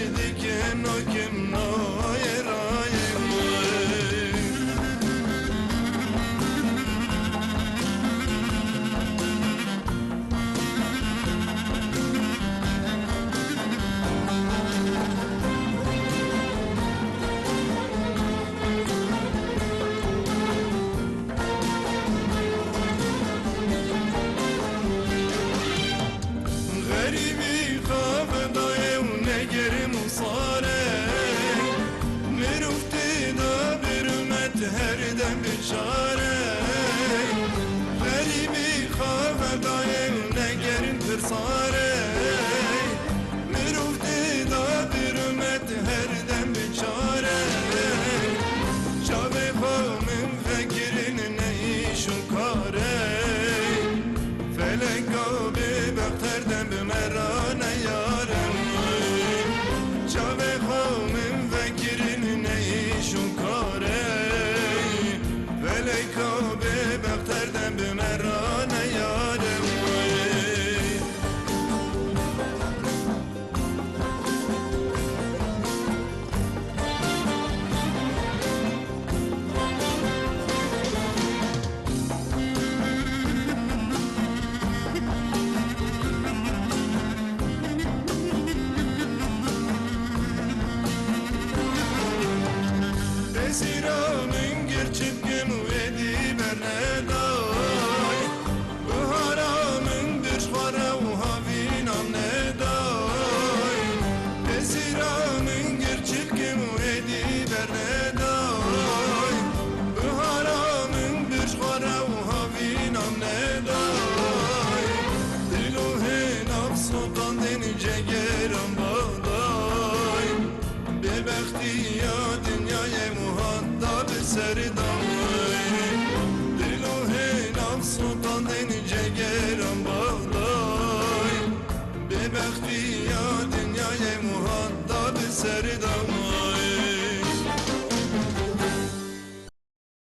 diken o kim noye rayim غریبی خواب دایم نگرم صاره مرفتی دا برمت هر دم بشاره غریبی خواب دایم نگرم پرساره مرفتی دا برمت هر دم بشاره شابه خامم فکرین نیشون کاره فلکا به بختر دم به مرا نیارم شابه خامم فکرین نیشون کاره فلکا به بختر دم به مرا نیارم Siramın gerçip gemüyedi berneday Bu haramın düşvara u havinam neday Siramın gerçip gemüyedi berneday Bu haramın düşvara u havinam neday Diluhe nafs sultan denince geram bağday Bebekti